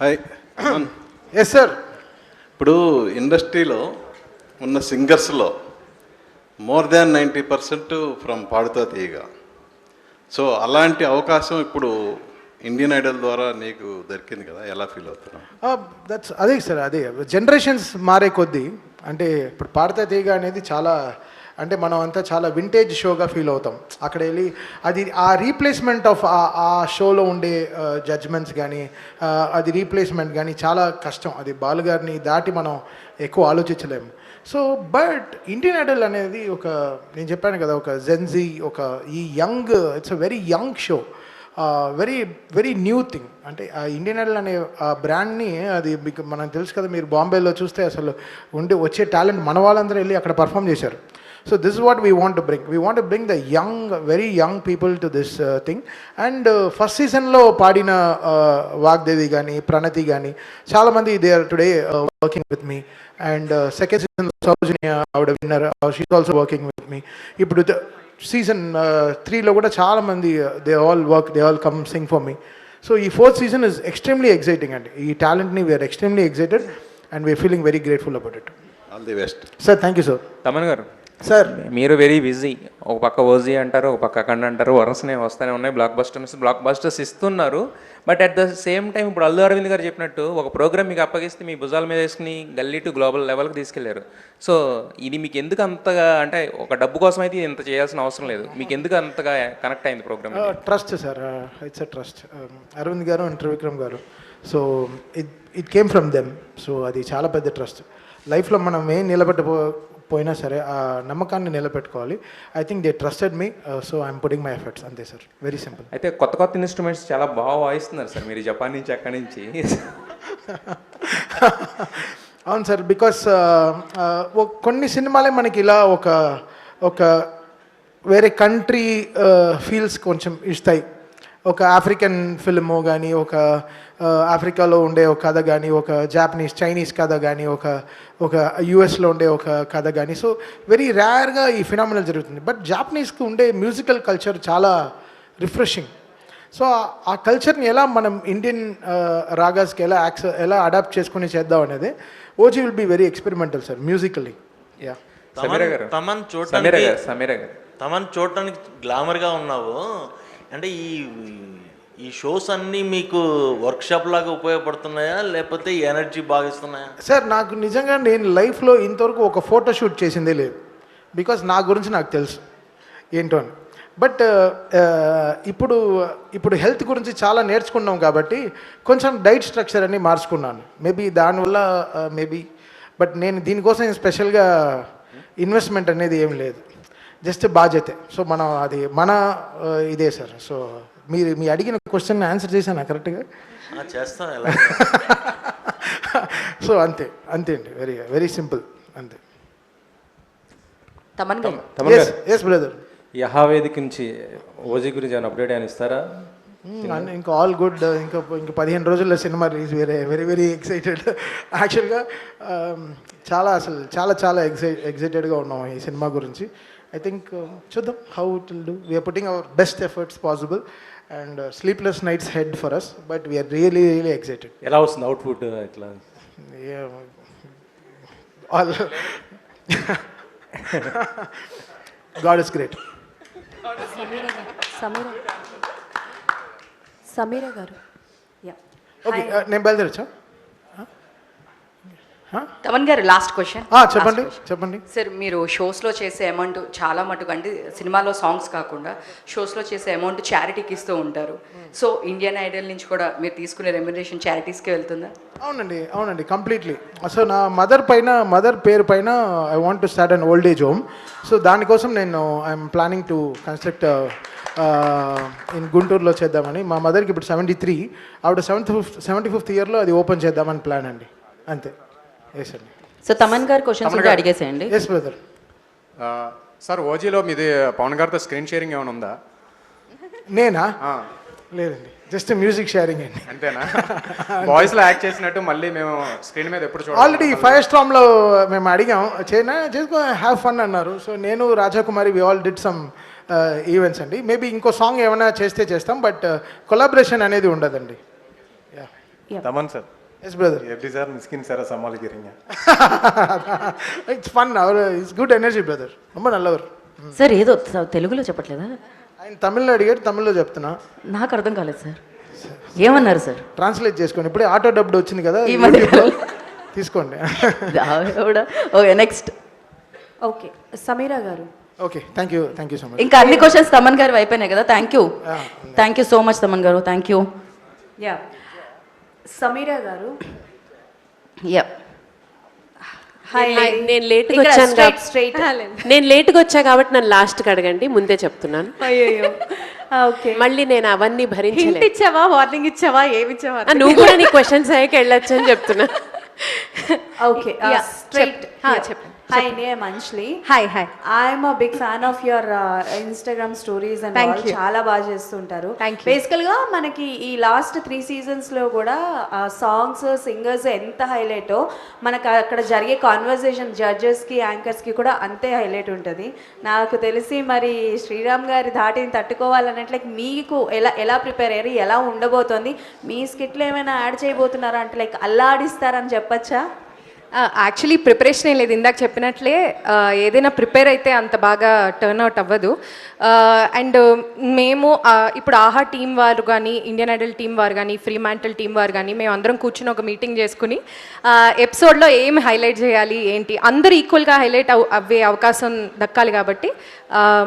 Hi. Yes sir. ఇప్పుడు ఇండస్ట్రీలో ఉన్న సింగర్స్లో మోర్ దాన్ 90% ఫ్రమ్ పాడుతా తీయగా. సో అలాంటి అవకాశం ఇప్పుడు ఇండియన్ ఐడల్ ద్వారా నీకు దొరికింది కదా, ఎలా ఫీల్ అవుతున్నావు? అదే సార్, అదే జనరేషన్స్ మారే కొద్దీ అంటే ఇప్పుడు పాడతా తీగ అనేది చాలా అంటే మనం అంతా చాలా వింటేజ్ షోగా ఫీల్ అవుతాం. అక్కడ వెళ్ళి అది ఆ రీప్లేస్మెంట్ ఆఫ్ ఆ షోలో ఉండే జడ్జ్మెంట్స్ కానీ అది రీప్లేస్మెంట్ కానీ చాలా కష్టం. అది బాలుగారిని దాటి మనం ఎక్కువ ఆలోచించలేము. సో బట్ ఇండియన్ ఐడల్ అనేది ఒక నేను చెప్పాను కదా, ఒక జెన్జీ, ఒక ఈ young, it's a very young show, very very new thing. అంటే ఆ ఇండియన్ ఐడల్ అనే ఆ బ్రాండ్ని అది మీకు మనకు తెలుసు కదా, మీరు బాంబేలో చూస్తే అసలు వచ్చే టాలెంట్ మన వాళ్ళందరూ వెళ్ళి అక్కడ పర్ఫామ్ చేశారు. So this is what we want to bring. We want to bring the young, very young people to this thing. And first seasonలో పాడిన వాగ్దేవి కానీ ప్రణతి కానీ చాలామంది they are today working with me. And second season సౌజన్య ఆవిడ winner, she's also working with me. ఇప్పుడు season 3లో కూడా చాలామంది they all come sing for me. So ఈ fourth season is extremely exciting అండి. ఈ టాలెంట్ని we are extremely excited and we are feeling very grateful about it. All the best. Sir, thank you sir. Thaman గారు sir, మీరు very busy. ఒక పక్క OG అంటారు, ఒక పక్క అఖండ అంటారు, వరుసనే వస్తూనే ఉన్నాయి, బ్లాక్ బస్టర్స్ ఇస్తున్నారు. But at the same time ఇప్పుడు అల్లు అరవింద్ గారు చెప్పినట్టు ఒక ప్రోగ్రామ్ మీకు అప్పగిస్తే మీ భుజాల మీద వేసుకుని గల్లీ టు గ్లోబల్ లెవెల్కి తీసుకెళ్లారు. సో ఇది మీకు ఎందుకు అంతగా, అంటే ఒక డబ్బు కోసం అయితే ఇంత చేయాల్సిన అవసరం లేదు, మీకు ఎందుకు అంతగా కనెక్ట్ అయింది program? Trust sir, it's a trust. Aravind garu and Trivikram garu, so it came from them. So అది చాలా పెద్ద ట్రస్ట్. లైఫ్లో మనం ఏం నిలబెట్టపోయినా సరే ఆ నమ్మకాన్ని నిలబెట్టుకోవాలి. I think they trusted me, so I'm putting my efforts, అంతే సార్, వెరీ సింపుల్. అయితే కొత్త ఇన్స్ట్రుమెంట్స్ చాలా బాగా వాయిస్తున్నారు సార్ మీరు, జపాన్ నుంచి అక్కడి నుంచి. అవును సార్, బికాస్ కొన్ని సినిమాలే మనకి ఇలా ఒక వేరే కంట్రీ ఫీల్స్ కొంచెం ఇస్తాయి. ఒక ఆఫ్రికన్ ఫిల్ము కానీ, ఒక ఆఫ్రికాలో ఉండే ఒక కథ కానీ, ఒక చైనీస్ కథ కానీ, ఒక యుఎస్లో ఉండే ఒక కథ కానీ. సో వెరీ రేర్గా ఈ ఫినామినల్ జరుగుతుంది. బట్ జాపనీస్కి ఉండే మ్యూజికల్ కల్చర్ చాలా రిఫ్రెషింగ్. సో ఆ కల్చర్ని ఎలా మనం ఇండియన్ రాగాస్కి ఎలా అడాప్ట్ చేసుకుని చేద్దాం అనేది OG will be very experimental sir musically. Yeah. Thaman చూడటానికి గ్లామర్గా ఉన్నావు. అంటే ఈ షోస్ అన్నీ మీకు వర్క్షాప్ లాగా ఉపయోగపడుతున్నాయా, లేకపోతే ఎనర్జీ బాగా ఇస్తున్నాయా? సార్ నాకు నిజంగా నేను లైఫ్లో ఇంతవరకు ఒక ఫోటో షూట్ చేసిందే లేదు. బికాస్ నా గురించి నాకు తెలుసు ఏంటో అని. బట్ ఇప్పుడు హెల్త్ గురించి చాలా నేర్చుకున్నాం కాబట్టి కొంచెం డైట్ స్ట్రక్చర్ అని మార్చుకున్నాను. మేబీ దానివల్ల బట్ నేను దీనికోసం స్పెషల్గా ఇన్వెస్ట్మెంట్ అనేది ఏం లేదు, జస్ట్ బాధ్యతే. సో అది మన ఇదే సార్. సో మీ అడిగిన క్వశ్చన్ ఆన్సర్ చేశాను కరెక్ట్గా? చేస్తాను. సో అంతే అండి, వెరీ వెరీ సింపుల్, అంతే. తమన్ గారు, ఎస్ బ్రదర్. యహావేదిక నుంచి ఓజీ గురించి ఏమైనా అప్డేట్ అని ఇస్తారా? ఇంకా ఆల్ గుడ్. ఇంకా 15 రోజుల్లో cinema release. Very very excited. యాక్చువల్గా చాలా ఎక్సైటెడ్గా ఉన్నాం ఈ సినిమా గురించి. I think చూద్దాం how it will do. We are putting our best efforts possible and sleepless nights ahead for us, but we are really excited. ఎలా వస్తుంది అవుట్పుట్ ఇట్లా? All God is great. Sameera గారు, యా. ఓకే, నేను బయలుదేరచ్చా? తమన్ గారు, last question. చెప్పండి sir, మీరు షోస్లో చేసే amount చాలా మటుకు, అంటే సినిమాలో సాంగ్స్ కాకుండా షోస్లో చేసే అమౌంట్ చారిటీకి ఇస్తూ ఉంటారు. సో ఇండియన్ ఐడల్ నుంచి కూడా మీరు తీసుకునే రెమ్యునరేషన్ చారిటీస్కే వెళ్తుందా? అవునండి, కంప్లీట్లీ. సో నా మదర్ పేరు పైన I want to start an old age home. So దానికోసం నేను I'm planning to construct in గుంటూరులో చేద్దామని. మా మదర్కి ఇప్పుడు 73, ఆవిడ 75th ఇయర్లో అది ఓపెన్ చేద్దామని ప్లాన్ అండి, అంతే. ఎస్ అండి. సో తమన్ గారు క్వశ్చన్స్ ఉంటే అడిగేసేయండి. Yes brother. సార్, ఓజీలో మీది పవన్ గారితో స్క్రీన్ షేరింగ్ ఏమైనా ఉందా? నేనా? లేదండి, జస్ట్ మ్యూజిక్ షేరింగ్ అండి. అంతేనా? వాయిస్లో యాక్ట్ చేసినట్టు మళ్ళీ మేము స్క్రీన్ మీద ఎప్పుడు చూడాలి? ఆల్రెడీ ఫైర్ స్టామ్లో మేము అడిగాం, చేసుకో హ్యావ్ ఫన్ అన్నారు. సో నేను రాజకుమారి we all did some events అండి. మేబీ ఇంకో సాంగ్ ఏమైనా చేస్తాం, బట్ కొలాబరేషన్ అనేది ఉండదండి. Thaman sir yes brother. எப்படி சார் மிஸ்கின் சாரை சமாளிக்கிறீங்க? It's fun, our it's good energy brother, ரொம்ப நல்லவர். సార్ ఏదో తెలుగులో చెప్పట్లేదా? ఆయన తమిళ్లో అడిగాడు, తమిళ్లో చెప్తున్నా. నాకు అర్థం కాలేదు సార్, ఏమన్నారు సార్? ట్రాన్స్లేట్ చేసుకోండి, ఇప్పుడే ఆటో డబ్డ్ వచ్చింది కదా ఈ మధ్య యూట్యూబ్లో. తీసుకోండి. Okay next. ఓకే సమీరా గారు. Okay, thank you so much. ఇంకా అన్ని క్వశ్చన్స్ తమన్ గారు అయిపోయినాయి కదా. Thank you so much Thaman గారు, థ్యాంక్ యూ. యా సమీరా గారు. Yeah hi. నేను లేట్గా వచ్చాను స్ట్రైట్. నేను లేట్గా వచ్చా కాబట్టి నన్ను లాస్ట్కి అడగండి, ముందే చెప్తున్నాను. అయ్యో ఓకే. మళ్ళీ నేను అవన్నీ హింట్ భరించలేదు. ఇచ్చావా, వార్నింగ్ ఇచ్చావా, ఏమి ఇచ్చావా? నువ్వు కూడా నీ క్వశ్చన్స్ అయ్యాక వెళ్ళొచ్చు అని చెప్తున్నా. ఓకే స్ట్రైట్ చెప్పండి. Hi, name Anjali. Hi hi. I'm a big fan of your Instagram stories and Thank all. you. చాలా బాగా చేస్తుంటారు. Thank you. బేసికల్ గా మనకి ఈ లాస్ట్ 3 seasons లో కూడా సాంగ్స్, సింగర్స్ ఎంత హైలైటో మనకు అక్కడ జరిగే కాన్వర్సేషన్ జడ్జెస్ కి, యాంకర్స్ కి కూడా అంతే హైలైట్ ఉంటుంది. నాకు తెలిసి మరి శ్రీరామ్ గారి ధాటిని తట్టుకోవాలన్నట్లే మీకు ఎలా ప్రిపేర్ అయ్యారు, ఎలా ఉండబోతోంది, మీ స్కిట్లో ఏమైనా యాడ్ చేయబోతున్నారా అంటే లైక్ అల్లాడిస్తారని చెప్పచ్చా? యాక్చువల్లీ ప్రిపరేషన్ ఏం లేదు. ఇందాక చెప్పినట్లే ఏదైనా ప్రిపేర్ అయితే అంత బాగా టర్న్ అవుట్ అవ్వదు. అండ్ మేము ఇప్పుడు ఆహా టీం వారు కానీ, ఇండియన్ ఐడల్ టీం వారు కానీ, ఫ్రీ మ్యాంటల్ టీం వారు కానీ, మేము అందరం కూర్చుని ఒక మీటింగ్ చేసుకుని ఎపిసోడ్లో ఏం హైలైట్ చేయాలి ఏంటి, అందరూ ఈక్వల్గా హైలైట్ అవ్వే అవకాశం దక్కాలి కాబట్టి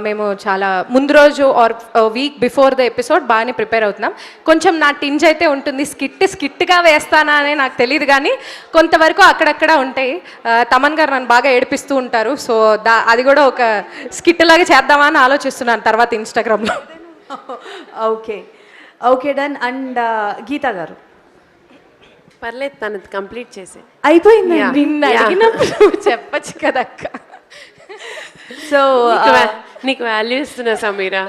మేము చాలా ముందు రోజు or week before the episode బాగానే ప్రిపేర్ అవుతున్నాం. కొంచెం నా టింజ్ అయితే ఉంటుంది, స్కిట్గా వేస్తానా అని నాకు తెలియదు, కానీ కొంతవరకు అక్కడక్కడ ఉంటాయి. తమన్ గారు నన్ను బాగా ఏడిపిస్తూ ఉంటారు, సో అది కూడా ఒక స్కిట్ లాగా చేద్దామా అని ఆలోచిస్తున్నాను తర్వాత ఇన్స్టాగ్రామ్లో. Okay okay done. And Geeta garu. పర్లేదు, తనది కంప్లీట్ చేసే అయిపోయింది. నిన్ను అడిగినప్పుడు చెప్పచ్చు కదక్క. సో నీకు వాల్యూ ఇస్తున్నా Sameera.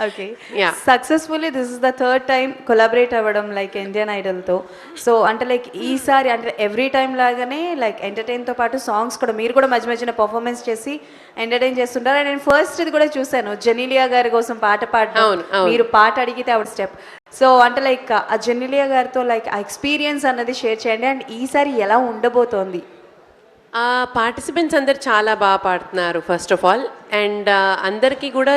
Okay Yeah. Successfully this is the third time collaborate అవ్వడం లైక్ ఇండియన్ ఐడల్తో. సో అంటే లైక్ ఈసారి అంటే ఎవ్రీ టైం లాగానే లైక్ ఎంటర్టైన్తో పాటు సాంగ్స్ కూడా మీరు కూడా మధ్య మధ్యన పర్ఫార్మెన్స్ చేసి ఎంటర్టైన్ చేస్తుంటారు. అండ్ నేను ఫస్ట్ ఇది కూడా చూశాను, జెనీలియా గారి కోసం పాట పాడడం. అవును. మీరు పాట అడిగితే ఆవిడ స్టెప్. సో అంటే లైక్ ఆ జెనీలియా గారితో లైక్ ఆ ఎక్స్పీరియన్స్ అన్నది షేర్ చేయండి. అండ్ ఈసారి ఎలా ఉండబోతోంది? పార్టిసిపెంట్స్ అందరు చాలా బాగా పాడుతున్నారు ఫస్ట్ ఆఫ్ ఆల్. అండ్ అందరికీ కూడా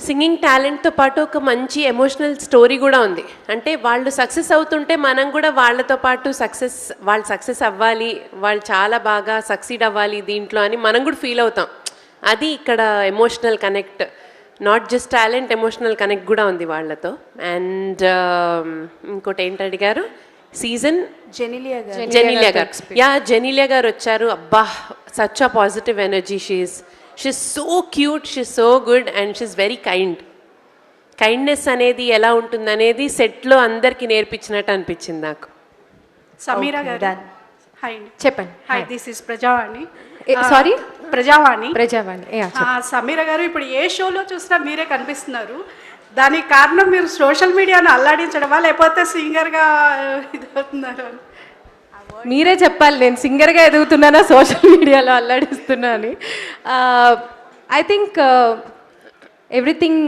సింగింగ్ టాలెంట్తో పాటు ఒక మంచి ఎమోషనల్ స్టోరీ కూడా ఉంది. అంటే వాళ్ళు సక్సెస్ అవుతుంటే మనం కూడా వాళ్ళతో పాటు వాళ్ళు సక్సెస్ అవ్వాలి, వాళ్ళు చాలా బాగా సక్సీడ్ అవ్వాలి దీంట్లో అని మనం కూడా ఫీల్ అవుతాం. అది ఇక్కడ emotional connect, not just talent, emotional connect కూడా ఉంది వాళ్ళతో. అండ్ ఇంకోటి ఏంటి అడిగారు? సీజన్ జెనీలియా గారు. జెనీలియా గారు. జెనీలియా గారు వచ్చారు. అబ్బా, such a positive energy. She's so cute, she's so good and she's very kind. Kindness అనేది ఎలా ఉంటుందనేది సెట్లో అందరికీ నేర్పించినట్టు అనిపించింది నాకు. సమీరా గారు. Done. హాయ్. చెప్పండి. Hi, this is Prajavani. Sorry, Prajavani. Sameera garu, ఇప్పుడు ఏ షోలో చూసినా మీరే కనిపిస్తున్నారు. దానికి కారణం మీరు సోషల్ మీడియాను అల్లాడించడమా, లేకపోతే సింగర్గా ఇది అవుతున్నారు? మీరే చెప్పాలి, నేను సింగర్గా ఎదుగుతున్నానా సోషల్ మీడియాలో అల్లాడిస్తున్నా అని. I think everything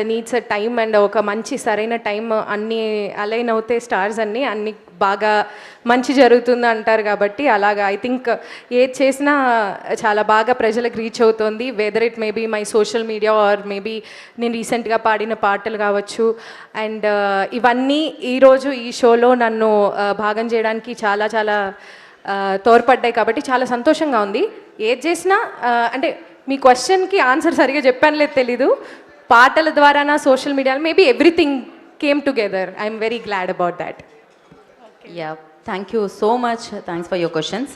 needs a time and ఒక మంచి సరైన టైం అన్నీ అలైన్ అవుతే స్టార్స్ అన్నీ బాగా మంచి జరుగుతుంది అంటారు కాబట్టి అలాగా ఐ థింక్ ఏది చేసినా చాలా బాగా ప్రజలకు రీచ్ అవుతుంది. Whether it maybe my social media or maybe నేను రీసెంట్గా పాడిన పాటలు కావచ్చు. అండ్ ఇవన్నీ ఈరోజు ఈ షోలో నన్ను భాగం చేయడానికి చాలా చాలా తోడ్పడ్డాయి కాబట్టి చాలా సంతోషంగా ఉంది. ఏది చేసినా అంటే మీ క్వశ్చన్కి ఆన్సర్ సరిగా చెప్పాను లేదు తెలీదు, పాటల ద్వారా నా సోషల్ మీడియాలో maybe everything came together. I'm very glad about that. Yeah, thank you so much. Thanks for your questions.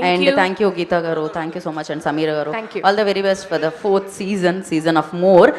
And thank you Geetha garu, thank you so much. And Sameera garu, Thank you. All the very best for the 4th season of more.